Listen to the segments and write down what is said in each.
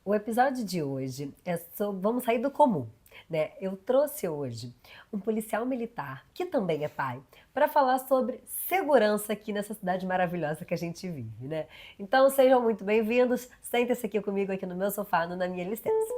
O episódio de hoje é sobre. Vamos sair do comum, né? Eu trouxe hoje um policial militar, que também é pai, para falar sobre segurança aqui nessa cidade maravilhosa que a gente vive, né? Então sejam muito bem-vindos. Sentem-se aqui comigo, aqui no meu sofá, na minha licença.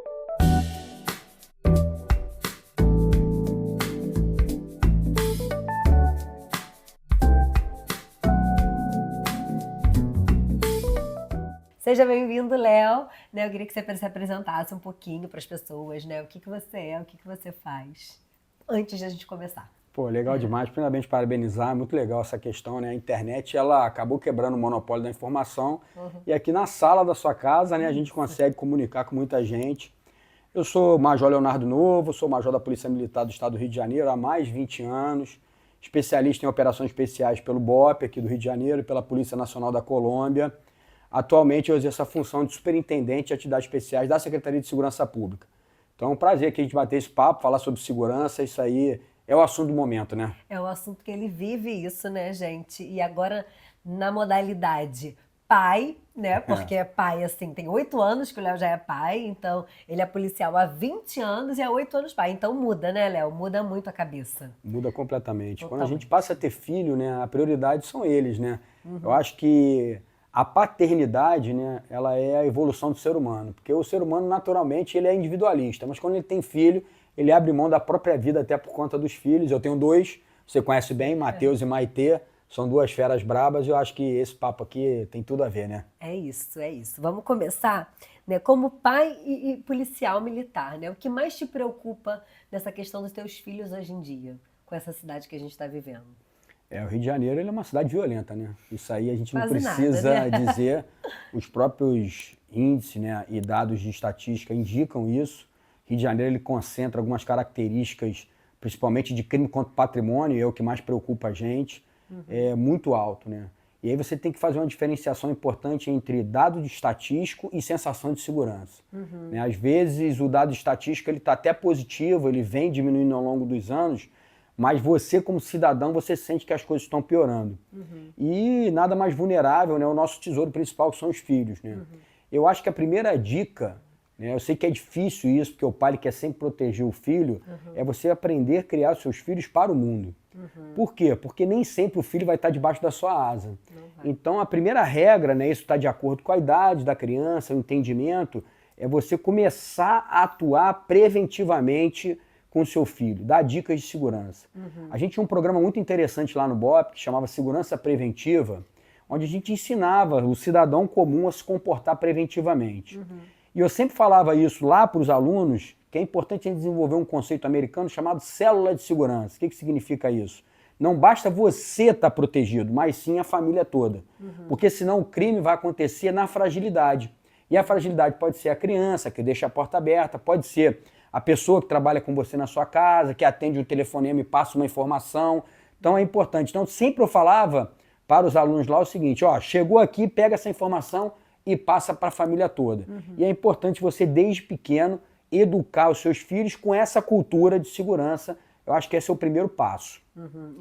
Seja bem-vindo, Léo. Né, eu queria que você se apresentasse um pouquinho para as pessoas, né? O que você é, o que você faz, antes de a gente começar. Pô, legal demais. Primeiramente, parabenizar. Muito legal essa questão, né? A internet, ela acabou quebrando o monopólio da informação. E aqui na sala da sua casa, né, a gente consegue comunicar com muita gente. Eu sou Major Leonardo Novo, sou Major da Polícia Militar do Estado do Rio de Janeiro há mais de 20 anos. Especialista em operações especiais pelo BOPE aqui do Rio de Janeiro e pela Polícia Nacional da Colômbia. Atualmente eu exerço a função de superintendente de atividades especiais da Secretaria de Segurança Pública. Então é um prazer aqui a gente bater esse papo, falar sobre segurança, isso aí é o assunto do momento, né? É o assunto que ele vive isso, né, gente? E agora na modalidade pai, né? Porque é pai, assim, tem 8 anos que o Léo já é pai, então ele é policial há 20 anos e há 8 anos pai. Então muda, né, Léo? Muda muito a cabeça. Muda completamente. Totalmente. Quando a gente passa a ter filho, né, a prioridade são eles, né? Eu acho que a paternidade, né, ela é a evolução do ser humano, porque o ser humano naturalmente ele é individualista, mas quando ele tem filho, ele abre mão da própria vida até por conta dos filhos. Eu tenho 2, você conhece bem, Matheus e Maitê, são 2 feras brabas e eu acho que esse papo aqui tem tudo a ver, né? É isso, é isso. Vamos começar, né, como pai e policial militar, né? O que mais te preocupa nessa questão dos teus filhos hoje em dia, com essa cidade que a gente está vivendo? O Rio de Janeiro ele é uma cidade violenta, né? Isso aí a gente não Quase precisa nada, né? dizer. Os próprios índices, né, e dados de estatística indicam isso. Rio de Janeiro ele concentra algumas características, principalmente de crime contra o patrimônio, é o que mais preocupa a gente, é muito alto, né? E aí você tem que fazer uma diferenciação importante entre dado de estatístico e sensação de segurança. Né? Às vezes o dado estatístico ele está até positivo, ele vem diminuindo ao longo dos anos, mas você como cidadão, você sente que as coisas estão piorando. E nada mais vulnerável, né, o nosso tesouro principal, que são os filhos. Né? Eu acho que a primeira dica, né, eu sei que é difícil isso, porque o pai ele quer sempre proteger o filho, é você aprender a criar os seus filhos para o mundo. Por quê? Porque nem sempre o filho vai estar debaixo da sua asa. Então a primeira regra, né, isso está de acordo com a idade da criança, o entendimento, é você começar a atuar preventivamente com o seu filho, dar dicas de segurança. A gente tinha um programa muito interessante lá no BOPE, que chamava Segurança Preventiva, onde a gente ensinava o cidadão comum a se comportar preventivamente. E eu sempre falava isso lá para os alunos, que é importante a gente desenvolver um conceito americano chamado célula de segurança. O que significa isso? Não basta você estar protegido, mas sim a família toda. Porque senão o crime vai acontecer na fragilidade. E a fragilidade pode ser a criança, que deixa a porta aberta, pode ser a pessoa que trabalha com você na sua casa, que atende um telefonema e passa uma informação. Então é importante. Então sempre eu falava para os alunos lá o seguinte, ó, chegou aqui, pega essa informação e passa para a família toda. E é importante você, desde pequeno, educar os seus filhos com essa cultura de segurança. Eu acho que esse é o primeiro passo.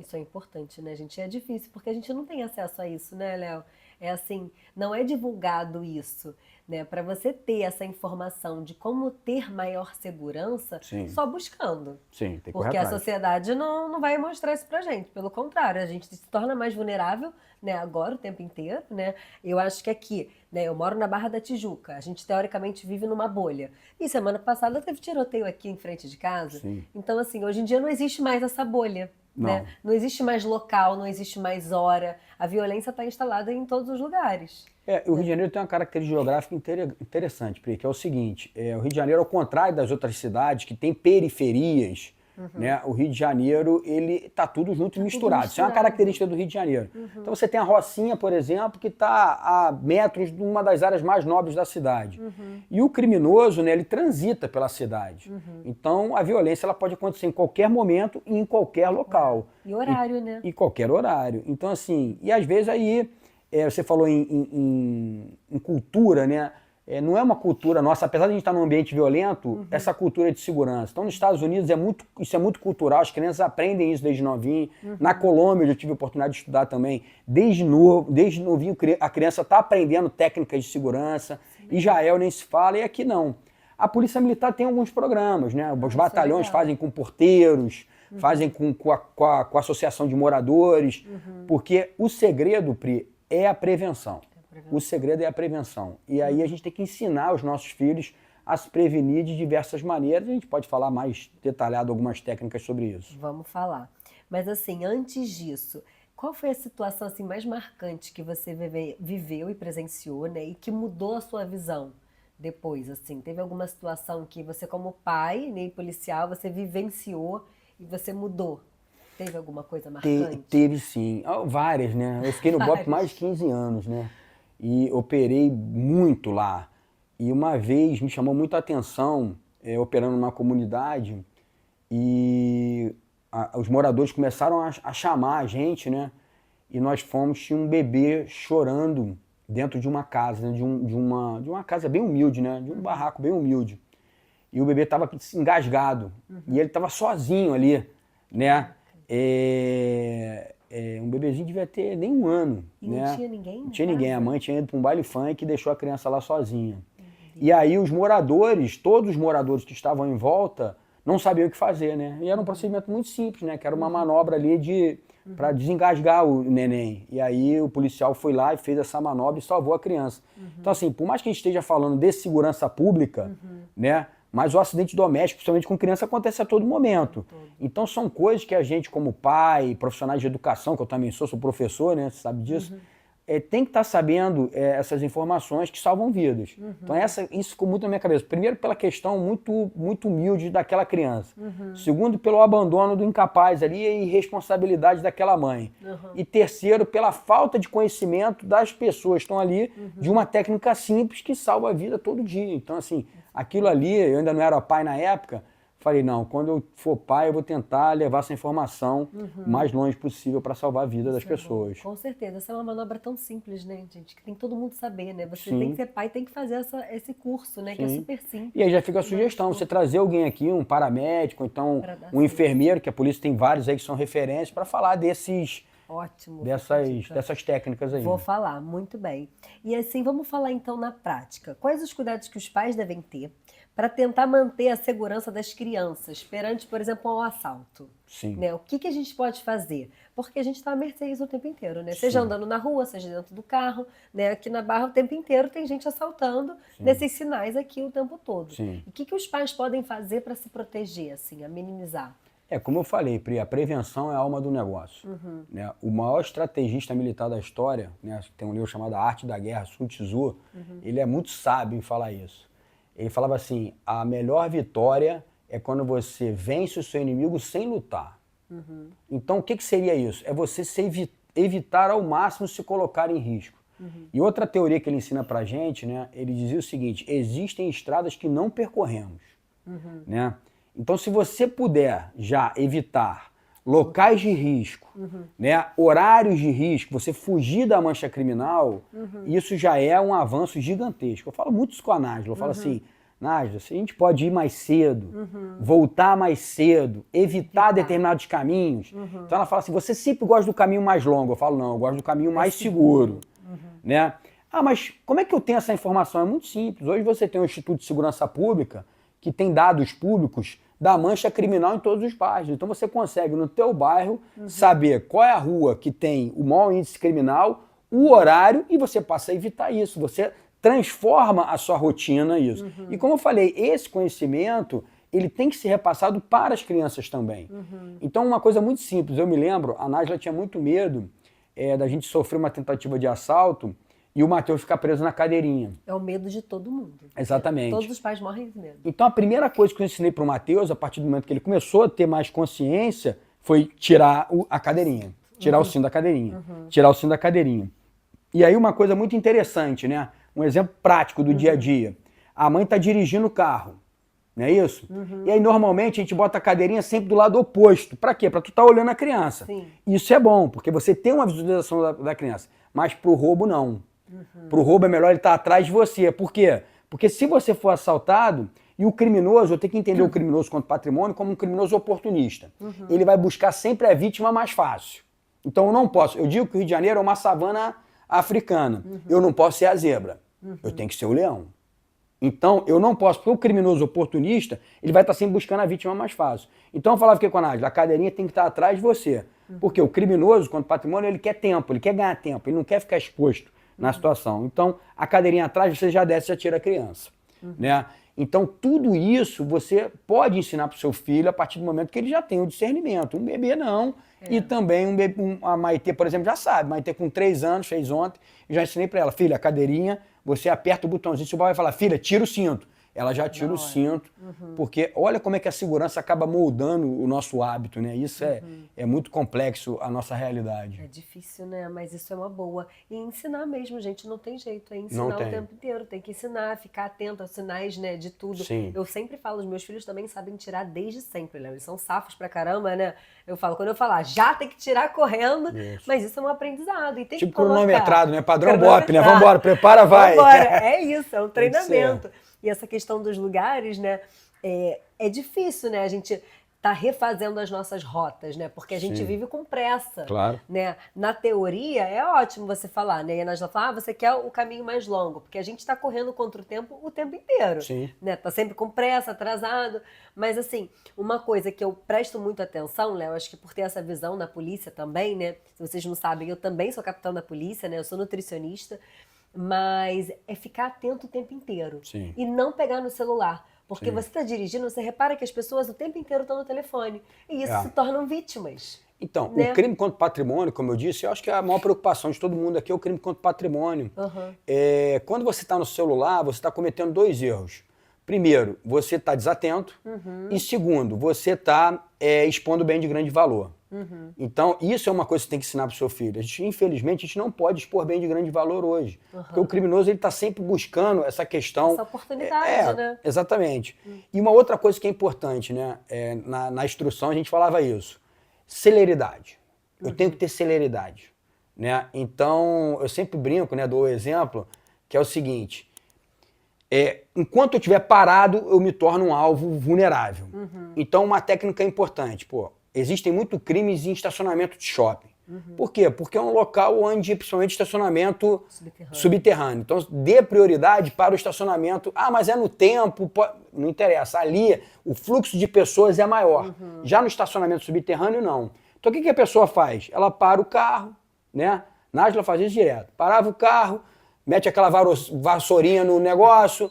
Isso é importante, né, gente? É difícil, porque a gente não tem acesso a isso, né, Léo? É assim, não é divulgado isso, né? Para você ter essa informação de como ter maior segurança, Sim. só buscando. Sim, tem que correr Porque a atrás. sociedade não vai mostrar isso pra gente. Pelo contrário, a gente se torna mais vulnerável, né, agora, o tempo inteiro, né? Eu acho que aqui, né, eu moro na Barra da Tijuca, a gente teoricamente vive numa bolha. E semana passada teve tiroteio aqui em frente de casa. Sim. Então, assim, hoje em dia não existe mais essa bolha. Não. Né? Não existe mais local, não existe mais hora. A violência está instalada em todos os lugares. O Rio de Janeiro tem uma característica geográfica interessante, Pri, que é o seguinte, o Rio de Janeiro, ao contrário das outras cidades que tem periferias, né, o Rio de Janeiro, ele tá tudo junto e misturado. Isso é uma característica do Rio de Janeiro. Então você tem a Rocinha, por exemplo, que está a metros de uma das áreas mais nobres da cidade. E o criminoso, né, ele transita pela cidade. Então a violência ela pode acontecer em qualquer momento e em qualquer local. E horário, né? E qualquer horário. Então assim, e às vezes aí, você falou em cultura, né? Não é uma cultura nossa, apesar de a gente estar num ambiente violento, essa cultura é de segurança. Então, nos Estados Unidos, isso é muito cultural, as crianças aprendem isso desde novinho. Na Colômbia, eu já tive a oportunidade de estudar também. Desde novinho, a criança está aprendendo técnicas de segurança. Israel nem se fala, e aqui não. A Polícia Militar tem alguns programas, né? Os batalhões fazem com porteiros, fazem com a associação de moradores, porque o segredo, Pri, é a prevenção. O segredo é a prevenção. E aí a gente tem que ensinar os nossos filhos a se prevenir de diversas maneiras. A gente pode falar mais detalhado algumas técnicas sobre isso. Vamos falar. Mas assim, antes disso, qual foi a situação assim, mais marcante que você viveu e presenciou, né? E que mudou a sua visão depois, assim? Teve alguma situação que você, como pai, né, e policial, você vivenciou e você mudou? Teve alguma coisa marcante? Teve sim. Várias, né? Eu fiquei no BOPE mais de 15 anos, né? E operei muito lá. E uma vez me chamou muito a atenção, operando numa comunidade, e os moradores começaram a chamar a gente, né? E nós fomos, tinha um bebê chorando dentro de uma casa, né? de uma casa bem humilde, né? De um barraco bem humilde. E o bebê estava engasgado. E ele estava sozinho ali, né? Um bebezinho devia ter nem um ano. E né? não tinha ninguém? Não tinha ninguém. A mãe tinha ido para um baile funk e deixou a criança lá sozinha. E aí os moradores, todos os moradores que estavam em volta, não sabiam o que fazer, né? E era um procedimento muito simples, né? Que era uma manobra ali para desengasgar o neném. E aí o policial foi lá e fez essa manobra e salvou a criança. Então assim, por mais que a gente esteja falando de segurança pública, né? Mas o acidente doméstico, principalmente com criança, acontece a todo momento. Então são coisas que a gente, como pai, profissionais de educação, que eu também sou professor, né? Você sabe disso. Tem que estar sabendo essas informações que salvam vidas. Então isso ficou muito na minha cabeça. Primeiro pela questão muito humilde daquela criança. Segundo pelo abandono do incapaz ali e irresponsabilidade daquela mãe. E terceiro pela falta de conhecimento das pessoas que estão ali de uma técnica simples que salva a vida todo dia. Então assim, aquilo ali, eu ainda não era pai na época, falei, não, quando eu for pai, eu vou tentar levar essa informação o mais longe possível para salvar a vida das pessoas. Com certeza, essa é uma manobra tão simples, né, gente? Que tem que todo mundo saber, né? Você Sim. tem que ser pai, tem que fazer esse curso, né? Que é super simples. E aí já fica a sugestão, você trazer alguém aqui, um paramédico, então um enfermeiro, que a polícia tem vários aí que são referências, para falar Ótimo. Dessas técnicas aí. Vou falar, muito bem. E assim, vamos falar então na prática. Quais os cuidados que os pais devem ter para tentar manter a segurança das crianças perante, por exemplo, um assalto? Sim. Né? O que a gente pode fazer? Porque a gente está à mercê isso o tempo inteiro, né? Seja andando na rua, seja dentro do carro, né? Aqui na Barra o tempo inteiro tem gente assaltando nesses sinais aqui o tempo todo. Sim. E o que os pais podem fazer para se proteger, assim, a minimizar? Como eu falei, Pri, a prevenção é a alma do negócio. Né? O maior estrategista militar da história, né? Tem um livro chamado A Arte da Guerra, Sun Tzu, ele é muito sábio em falar isso. Ele falava assim, a melhor vitória é quando você vence o seu inimigo sem lutar. Então o que seria isso? É você evitar ao máximo se colocar em risco. E outra teoria que ele ensina pra gente, né? Ele dizia o seguinte, existem estradas que não percorremos. Né? Então, se você puder já evitar locais de risco, né, horários de risco, você fugir da mancha criminal, isso já é um avanço gigantesco. Eu falo muito isso com a Nájila, eu falo assim, Nájila, se a gente pode ir mais cedo, voltar mais cedo, evitar determinados caminhos. Então ela fala assim, você sempre gosta do caminho mais longo. Eu falo, não, eu gosto do caminho mais seguro. Né? Mas como é que eu tenho essa informação? É muito simples. Hoje você tem o Instituto de Segurança Pública, que tem dados públicos da mancha criminal em todos os bairros. Então você consegue no teu bairro saber qual é a rua que tem o maior índice criminal, o horário, e você passa a evitar isso. Você transforma a sua rotina isso. E como eu falei, esse conhecimento, ele tem que ser repassado para as crianças também. Então uma coisa muito simples, eu me lembro, a Nájila tinha muito medo da gente sofrer uma tentativa de assalto e o Matheus ficar preso na cadeirinha. É o medo de todo mundo. Exatamente. Todos os pais morrem de medo. Então a primeira coisa que eu ensinei para o Matheus, a partir do momento que ele começou a ter mais consciência, foi tirar a cadeirinha. Tirar o cinto da cadeirinha. Tirar o cinto da cadeirinha. E aí uma coisa muito interessante, né? Um exemplo prático do dia a dia. A mãe está dirigindo o carro, não é isso? E aí normalmente a gente bota a cadeirinha sempre do lado oposto. Para quê? Para tu estar olhando a criança. Sim. Isso é bom, porque você tem uma visualização da criança. Mas para o roubo não. Para o roubo é melhor ele estar atrás de você. Por quê? Porque se você for assaltado, e o criminoso, eu tenho que entender o criminoso quanto patrimônio como um criminoso oportunista. Ele vai buscar sempre a vítima mais fácil. Então eu não posso, eu digo que o Rio de Janeiro é uma savana africana. Eu não posso ser a zebra. Eu tenho que ser o leão. Então, eu não posso, porque o criminoso oportunista, ele vai estar sempre buscando a vítima mais fácil. Então, eu falava que com a Nádia, a cadeirinha tem que estar atrás de você. Porque o criminoso, quanto patrimônio, ele quer tempo, ele quer ganhar tempo, ele não quer ficar exposto na situação. Então, a cadeirinha atrás, você já desce e já tira a criança. Né? Então, tudo isso você pode ensinar para o seu filho a partir do momento que ele já tem o discernimento. Um bebê não. E também a Maitê, por exemplo, já sabe. Maitê com 3 anos, fez ontem, eu já ensinei para ela, filha, a cadeirinha, você aperta o botãozinho, se o pai vai falar, filha, tira o cinto. Ela já tira o cinto, porque olha como é que a segurança acaba moldando o nosso hábito, né? Isso é muito complexo, a nossa realidade. É difícil, né? Mas isso é uma boa. E ensinar mesmo, gente, não tem jeito. É Não ensinar tem. o tempo inteiro. Tem que ensinar, ficar atento aos sinais, né, de tudo. Sim. Eu sempre falo, os meus filhos também sabem tirar desde sempre, né? Eles são safos pra caramba, né? Eu falo, quando eu falar, já tem que tirar correndo, mas isso é um aprendizado. E tem Tipo que colocar. cronometrado, né? Padrão BOP, né? Cronometrado. Vambora, prepara, vai. Vambora. É isso, é um Tem que ser. treinamento. E essa questão dos lugares, né? É difícil, né? A gente tá refazendo as nossas rotas, né? Porque a gente Sim. vive com pressa. Claro. Né? Na teoria, é ótimo você falar, né? E a Nájila fala, você quer o caminho mais longo, porque a gente está correndo contra o tempo inteiro. Sim. Né? Tá sempre com pressa, atrasado. Mas, assim, uma coisa que eu presto muito atenção, Léo, acho que por ter essa visão na polícia também, né? Se vocês não sabem, eu também sou capitão da polícia, né? Eu sou nutricionista. Mas é ficar atento o tempo inteiro. Sim. E não pegar no celular. Porque Sim. você está dirigindo, você repara que as pessoas o tempo inteiro estão no telefone. E isso se tornam vítimas. Então, né? o crime contra o patrimônio, como eu disse, eu acho que a maior preocupação de todo mundo aqui é o crime contra o patrimônio. Quando você está no celular, você está cometendo 2 erros. Primeiro, você está desatento. E segundo, você está expondo bem de grande valor. Então, isso é uma coisa que você tem que ensinar para o seu filho. Infelizmente, a gente não pode expor bem de grande valor hoje. Porque o criminoso está sempre buscando essa questão. Essa oportunidade, né? Exatamente. E uma outra coisa que é importante, né? Na instrução a gente falava isso. Celeridade. Eu tenho que ter celeridade. Né? Então, eu sempre brinco, né? Dou o exemplo, que é o seguinte. Enquanto eu estiver parado, eu me torno um alvo vulnerável. Então, uma técnica importante. Existem muitos crimes em estacionamento de shopping. Por quê? Porque é um local onde, principalmente, estacionamento subterrâneo. Então, dê prioridade para o estacionamento. Ah, mas é no tempo. Não interessa. Ali, o fluxo de pessoas é maior. Já no estacionamento subterrâneo, não. Então, o que a pessoa faz? Ela para o carro, né? Nájila fazia isso direto. Parava o carro, mete aquela vassourinha no negócio,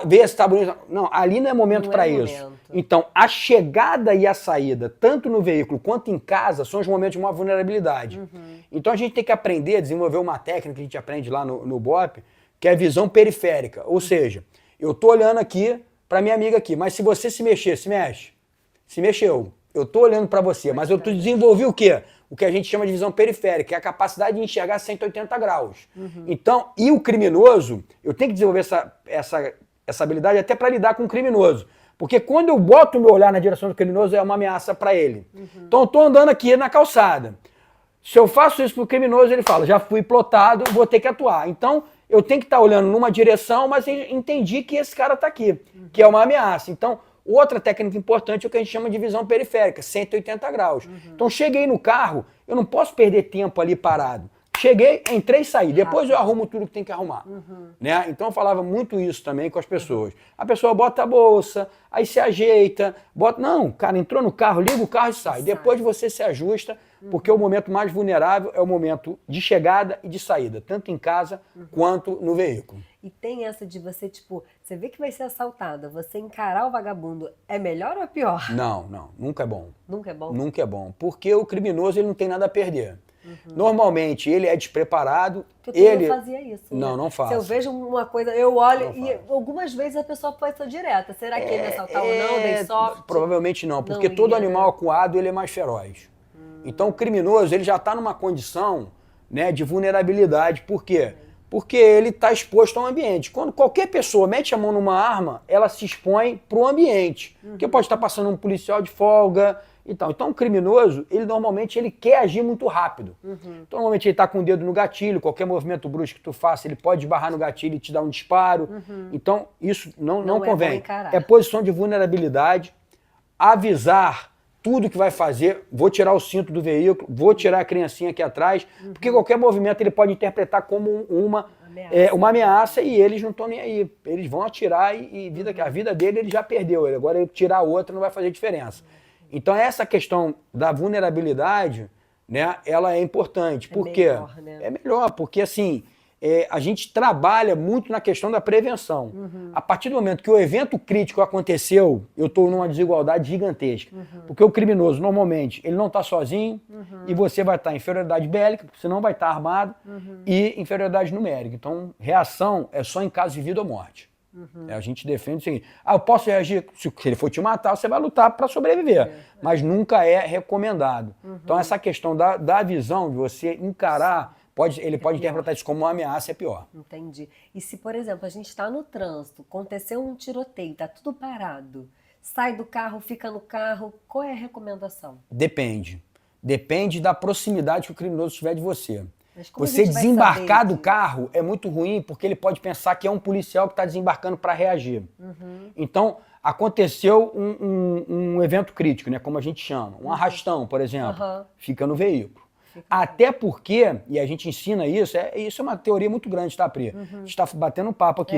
vê se está bonito. Não, ali não é momento para isso. Então, a chegada e a saída, tanto no veículo quanto em casa, são os momentos de uma vulnerabilidade. Então, a gente tem que aprender a desenvolver uma técnica que a gente aprende lá no BOP, que é a visão periférica. Ou seja, eu estou olhando aqui para minha amiga aqui, mas se você se mexer, se mexe. Se mexeu. Eu estou olhando para você, mas eu desenvolvi o quê? O que a gente chama de visão periférica, que é a capacidade de enxergar 180 graus. Então, e o criminoso, eu tenho que desenvolver essa habilidade até para lidar com o criminoso. Porque quando eu boto o meu olhar na direção do criminoso, é uma ameaça para ele. Então, eu estou andando aqui na calçada. Se eu faço isso pro criminoso, ele fala, já fui plotado, vou ter que atuar. Então, eu tenho que estar olhando numa direção, mas entendi que esse cara está aqui, que é uma ameaça. Então, outra técnica importante é o que a gente chama de visão periférica, 180 graus. Então, cheguei no carro, eu não posso perder tempo ali parado. Cheguei, entrei e saí. Depois eu arrumo tudo que tem que arrumar. Né? Então eu falava muito isso também com as pessoas. A pessoa bota a bolsa, aí se ajeita, bota... Não, cara, entrou no carro, liga o carro e sai. Depois você se ajusta, porque o momento mais vulnerável é o momento de chegada e de saída, tanto em casa quanto no veículo. E tem essa de você, tipo, você vê que vai ser assaltada, você encarar o vagabundo, é melhor ou é pior? Não, nunca é bom. Nunca é bom? Nunca é bom, porque o criminoso ele não tem nada a perder. Normalmente ele é despreparado. Porque eu não fazia isso. Não, né? não faço. Se eu vejo uma coisa, eu olho e algumas vezes a pessoa pode ser direta. Será que ele me assaltar ou não? Dei sorte? Provavelmente não, porque todo animal acuado ele é mais feroz. Então o criminoso ele já está numa condição, né, de vulnerabilidade. Por quê? Porque ele está exposto ao ambiente. Quando qualquer pessoa mete a mão numa arma, ela se expõe para o ambiente. Porque pode estar passando um policial de folga e tal. Então o criminoso, ele normalmente ele quer agir muito rápido. Então normalmente ele está com o dedo no gatilho, qualquer movimento brusco que tu faça, ele pode esbarrar no gatilho e te dar um disparo. Então isso não convém. É posição de vulnerabilidade. Avisar tudo que vai fazer, vou tirar o cinto do veículo, vou tirar a criancinha aqui atrás, porque qualquer movimento ele pode interpretar como uma ameaça e eles não estão nem aí. Eles vão atirar e a vida dele ele já perdeu. Agora ele tirar outra não vai fazer diferença. Então essa questão da vulnerabilidade, né, ela é importante. Por quê? Melhor, né? É melhor, porque assim, a gente trabalha muito na questão da prevenção. A partir do momento que o evento crítico aconteceu, eu estou numa desigualdade gigantesca. Porque o criminoso, normalmente, ele não está sozinho e você vai estar em inferioridade bélica, você não vai estar armado, e inferioridade numérica. Então, reação é só em caso de vida ou morte. A gente defende o seguinte, eu posso reagir, se ele for te matar, você vai lutar para sobreviver, mas nunca é recomendado. Então, essa questão da visão, de você encarar, ele pode interpretar isso como uma ameaça, é pior. Entendi. E se, por exemplo, a gente está no trânsito, aconteceu um tiroteio, está tudo parado, sai do carro, fica no carro, qual é a recomendação? Depende. Depende da proximidade que o criminoso tiver de você. Mas como a Você gente vai desembarcar saber do carro é muito ruim, porque ele pode pensar que é um policial que está desembarcando para reagir. Então, aconteceu um evento crítico, né, como a gente chama, um arrastão, por exemplo, fica no veículo. Até porque, e a gente ensina isso, isso é uma teoria muito grande, tá, Pri? A gente está batendo um papo aqui.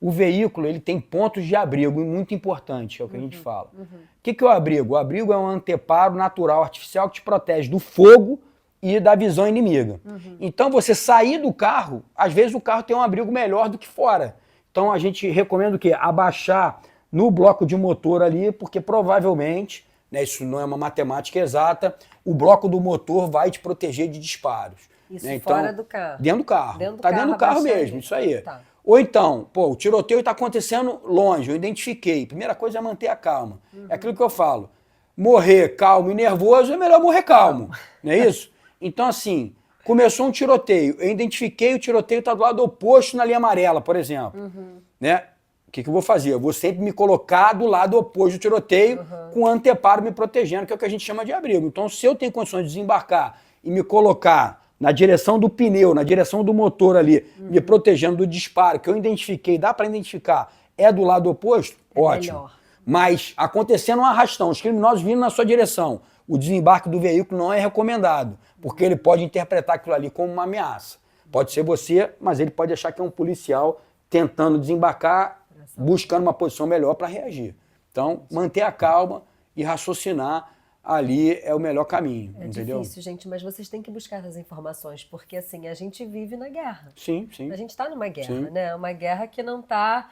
O veículo, ele tem pontos de abrigo, muito importante, é o que a gente fala. O que é o abrigo? O abrigo é um anteparo natural, artificial, que te protege do fogo e da visão inimiga. Então, você sair do carro, às vezes o carro tem um abrigo melhor do que fora. Então, a gente recomenda o quê? Abaixar no bloco de motor ali, porque provavelmente, né, isso não é uma matemática exata, o bloco do motor vai te proteger de disparos. Isso, né? Então, fora do carro? Dentro do carro. Dentro do tá dentro do carro abaixar mesmo, ali. isso aí. Tá. Ou então, o tiroteio está acontecendo longe, eu identifiquei. Primeira coisa é manter a calma. É aquilo que eu falo. Morrer calmo e nervoso é melhor morrer calmo, não é isso? Então, assim, começou um tiroteio, eu identifiquei o tiroteio está do lado oposto na linha amarela, por exemplo. Né? O que eu vou fazer? Eu vou sempre me colocar do lado oposto do tiroteio, com o anteparo me protegendo, que é o que a gente chama de abrigo. Então, se eu tenho condições de desembarcar e me colocar na direção do pneu, na direção do motor ali, me protegendo do disparo, que eu identifiquei, dá para identificar, é do lado oposto, ótimo. Melhor. Mas acontecendo um arrastão, os criminosos vindo na sua direção, o desembarque do veículo não é recomendado, porque ele pode interpretar aquilo ali como uma ameaça. Pode ser você, mas ele pode achar que é um policial tentando desembarcar, buscando uma posição melhor para reagir. Então, manter a calma e raciocinar ali é o melhor caminho, entendeu? É difícil, gente, mas vocês têm que buscar essas informações, porque assim, a gente vive na guerra. Sim, sim. A gente está numa guerra, Sim. né? Uma guerra que não está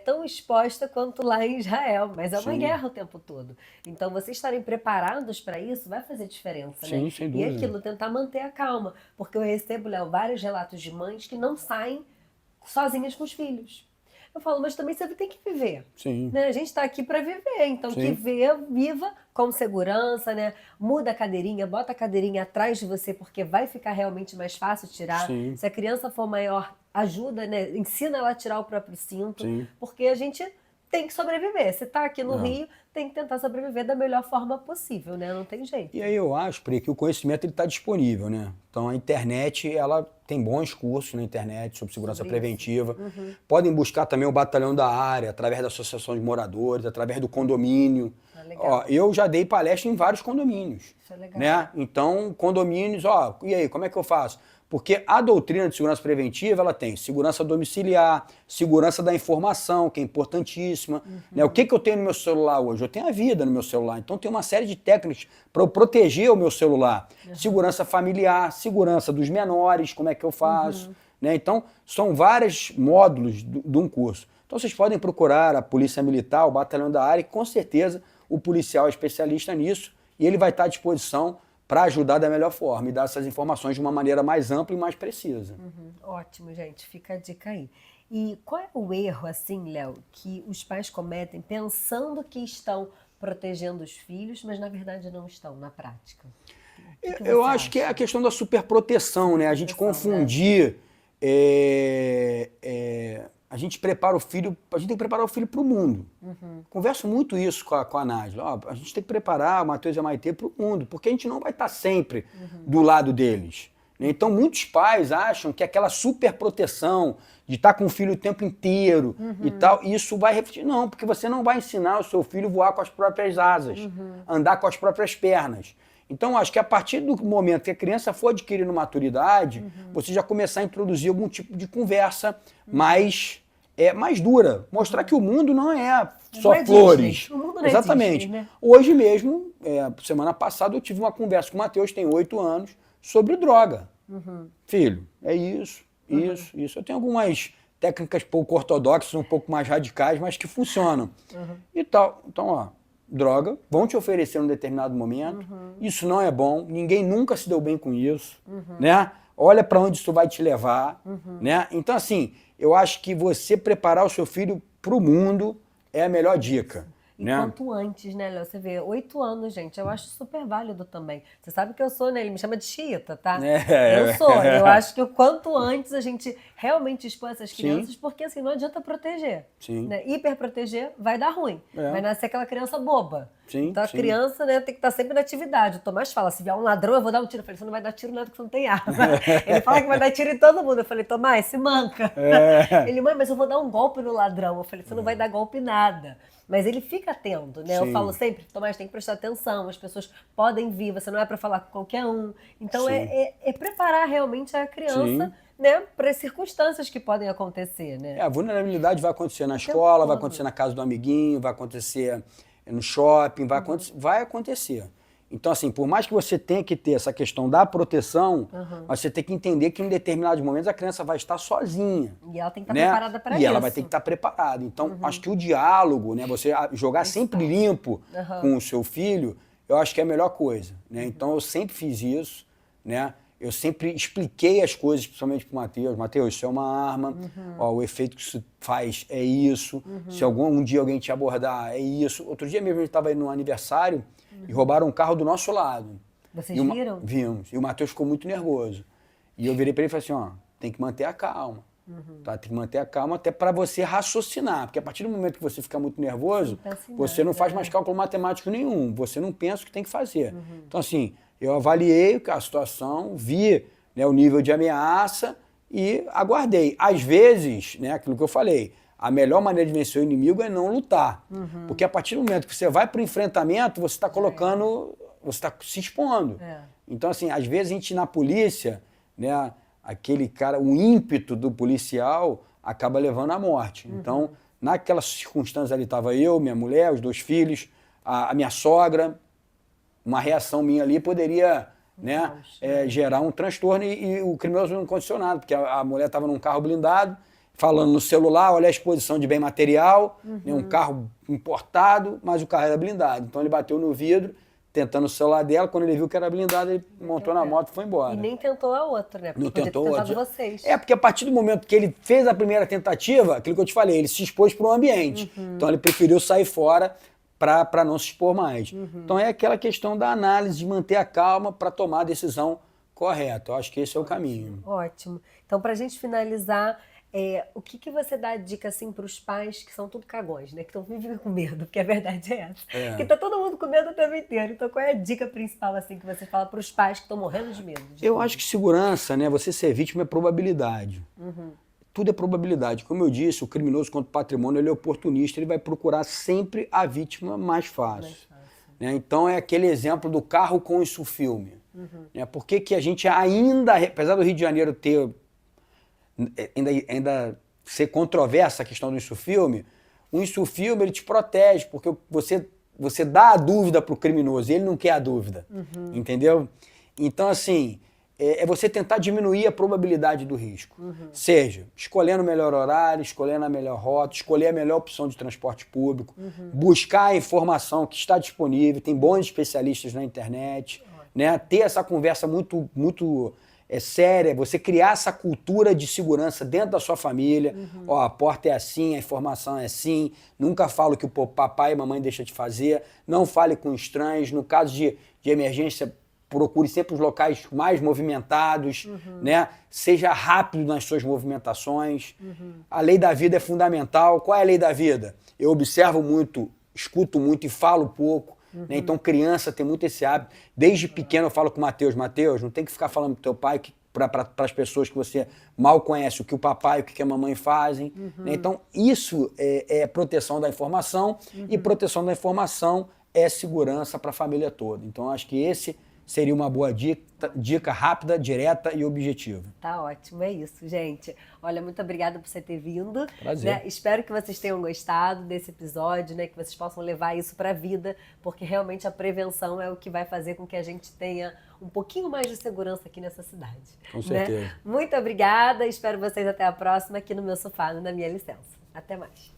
tão exposta quanto lá em Israel, mas é uma Sim. guerra o tempo todo. Então, vocês estarem preparados para isso vai fazer diferença, Sim, né? sem E dúvida. aquilo, tentar manter a calma, porque eu recebo, Léo, vários relatos de mães que não saem sozinhas com os filhos. Eu falo, mas também você tem que viver. Sim. Né? A gente está aqui para viver, então Sim. que viva com segurança, né? Muda a cadeirinha, bota a cadeirinha atrás de você, porque vai ficar realmente mais fácil tirar. Sim. Se a criança for maior, ajuda, né? Ensina ela a tirar o próprio cinto, Sim. porque a gente tem que sobreviver. Você está aqui no Não. Rio, tem que tentar sobreviver da melhor forma possível, né? Não tem jeito. E aí eu acho, Pri, que o conhecimento está disponível, né? Então a internet, ela tem bons cursos na internet sobre segurança preventiva. Podem buscar também o batalhão da área, através da associação de moradores, através do condomínio. Legal. Eu já dei palestra em vários condomínios. Isso é legal. Né? Então, condomínios, e aí, como é que eu faço? Porque a doutrina de segurança preventiva, ela tem segurança domiciliar, segurança da informação, que é importantíssima. Né? O que eu tenho no meu celular hoje? Eu tenho a vida no meu celular. Então, tem uma série de técnicas para eu proteger o meu celular. Segurança familiar, segurança dos menores, como é que eu faço? Né? Então, são vários módulos de um curso. Então, vocês podem procurar a Polícia Militar, o Batalhão da Área, que com certeza o policial é especialista nisso e ele vai estar à disposição para ajudar da melhor forma e dar essas informações de uma maneira mais ampla e mais precisa. Ótimo, gente. Fica a dica aí. E qual é o erro, assim, Léo, que os pais cometem pensando que estão protegendo os filhos, mas na verdade não estão na prática? Eu acho que é a questão da superproteção, né? A gente confundir... a gente prepara o filho, a gente tem que preparar o filho para o mundo. Converso muito isso com a Nádia. A gente tem que preparar o Matheus e a Maitê para o mundo, porque a gente não vai estar sempre do lado deles. Né? Então, muitos pais acham que aquela super proteção de estar com o filho o tempo inteiro e tal, isso vai refletir. Não, porque você não vai ensinar o seu filho a voar com as próprias asas, andar com as próprias pernas. Então, acho que a partir do momento que a criança for adquirindo maturidade, você já começar a introduzir algum tipo de conversa mais dura. Mostrar que o mundo não é só flores. Disney. O mundo não é Exatamente. Disney, né? Hoje mesmo, semana passada, eu tive uma conversa com o Matheus, tem 8 anos, sobre droga. Filho, é isso. Eu tenho algumas técnicas pouco ortodoxas, um pouco mais radicais, mas que funcionam. E tal. Então, ó, droga, vão te oferecer em um determinado momento. Isso não é bom, ninguém nunca se deu bem com isso, né? Olha para onde isso vai te levar, né? Então, assim, eu acho que você preparar o seu filho para o mundo é a melhor dica. E Né? quanto antes, né, Léo? Você vê, 8 anos, gente, eu acho super válido também. Você sabe que eu sou, né? Ele me chama de Chita, tá? Eu sou. Eu acho que o quanto antes a gente realmente expor essas crianças, porque assim, não adianta proteger. Né? Hiperproteger vai dar ruim. Vai nascer aquela criança boba. Então a criança, né, tem que estar sempre na atividade. O Tomás fala, se vier um ladrão, eu vou dar um tiro. Eu falei, você não vai dar tiro nada porque você não tem arma. Ele fala que vai dar tiro em todo mundo. Eu falei, Tomás, se manca. Ele, mãe, mas eu vou dar um golpe no ladrão. Eu falei, você não vai dar golpe em nada. Mas ele fica atento, né? Eu falo sempre, Tomás, tem que prestar atenção, as pessoas podem vir, você não é para falar com qualquer um. Então é preparar realmente a criança, né, para as circunstâncias que podem acontecer, né? A vulnerabilidade vai acontecer na escola, vai acontecer na casa do amiguinho, vai acontecer no shopping, vai acontecer. Então, assim, por mais que você tenha que ter essa questão da proteção, você tem que entender que em determinados momentos a criança vai estar sozinha. E ela tem que estar preparada para isso. E ela vai ter que estar preparada. Então, acho que o diálogo, né, você jogar sempre limpo com o seu filho, eu acho que é a melhor coisa. Né? Então, eu sempre fiz isso, né? Eu sempre expliquei as coisas, principalmente para o Matheus. Matheus, isso é uma arma, ó, o efeito que isso faz é isso. Se um dia alguém te abordar, é isso. Outro dia mesmo a gente estava indo num aniversário, e roubaram um carro do nosso lado. Vocês viram? Vimos. E o Matheus ficou muito nervoso. E eu virei para ele e falei assim, ó, tem que manter a calma. Tá? Tem que manter a calma até para você raciocinar. Porque a partir do momento que você fica muito nervoso, você não faz mais cálculo matemático nenhum. Você não pensa o que tem que fazer. Então, assim, eu avaliei a situação, vi, né, o nível de ameaça e aguardei. Às vezes, né, aquilo que eu falei, a melhor maneira de vencer o inimigo é não lutar. Porque a partir do momento que você vai para o enfrentamento, você está colocando, você está se expondo. Então, assim, às vezes a gente na polícia, né, aquele cara, o ímpeto do policial acaba levando à morte. Então, naquelas circunstâncias ali estava eu, minha mulher, os 2 filhos, a minha sogra, uma reação minha ali poderia, né, gerar um transtorno e o criminoso não condicionado, porque a mulher estava num carro blindado, falando no celular, olha a exposição de bem material, né, um carro importado, mas o carro era blindado. Então ele bateu no vidro, tentando o celular dela, quando ele viu que era blindado, ele montou na moto e foi embora. E nem tentou a outra, né? Porque não podia tentou ter tentado outra. vocês. Porque a partir do momento que ele fez a primeira tentativa, aquilo que eu te falei, ele se expôs para o ambiente. Então ele preferiu sair fora para não se expor mais. Então é aquela questão da análise, de manter a calma para tomar a decisão correta. Eu acho que esse é o caminho. Ótimo. Então, para a gente finalizar, o que você dá dica assim para os pais que são tudo cagões, né? Que estão vivendo com medo, porque a verdade é essa. Que tá todo mundo com medo o tempo inteiro. Então, qual é a dica principal assim que você fala para os pais que estão morrendo de medo? Eu acho que segurança, né? Você ser vítima é probabilidade. Tudo é probabilidade. Como eu disse, o criminoso contra o patrimônio, ele é oportunista, ele vai procurar sempre a vítima mais fácil. Né? Então é aquele exemplo do carro com insufilme. Né? Por que a gente ainda, apesar do Rio de Janeiro ter ainda ser controversa a questão do insufilme, o insufilme ele te protege, porque você dá a dúvida para o criminoso e ele não quer a dúvida, entendeu? Então, assim, é você tentar diminuir a probabilidade do risco. Seja escolhendo o melhor horário, escolhendo a melhor rota, escolher a melhor opção de transporte público, buscar a informação que está disponível, tem bons especialistas na internet, né? Ter essa conversa muito séria, você criar essa cultura de segurança dentro da sua família. Ó, a porta é assim, a informação é assim, nunca fala o que o papai e mamãe deixam de fazer, não fale com estranhos, no caso de emergência, procure sempre os locais mais movimentados, né? Seja rápido nas suas movimentações. A lei da vida é fundamental. Qual é a lei da vida? Eu observo muito, escuto muito e falo pouco. Né? Então, criança tem muito esse hábito. Desde pequeno eu falo com o Matheus, não tem que ficar falando pro teu pai para as pessoas que você mal conhece, o que o papai e o que a mamãe fazem. Né? Então, isso é proteção da informação e proteção da informação é segurança para a família toda. Então, acho que esse seria uma boa dica rápida, direta e objetiva. Tá ótimo, é isso, gente. Olha, muito obrigada por você ter vindo. Prazer. Né? Espero que vocês tenham gostado desse episódio, né? Que vocês possam levar isso para a vida, porque realmente a prevenção é o que vai fazer com que a gente tenha um pouquinho mais de segurança aqui nessa cidade. Com certeza. Né? Muito obrigada, espero vocês até a próxima aqui no meu sofá, na minha licença. Até mais.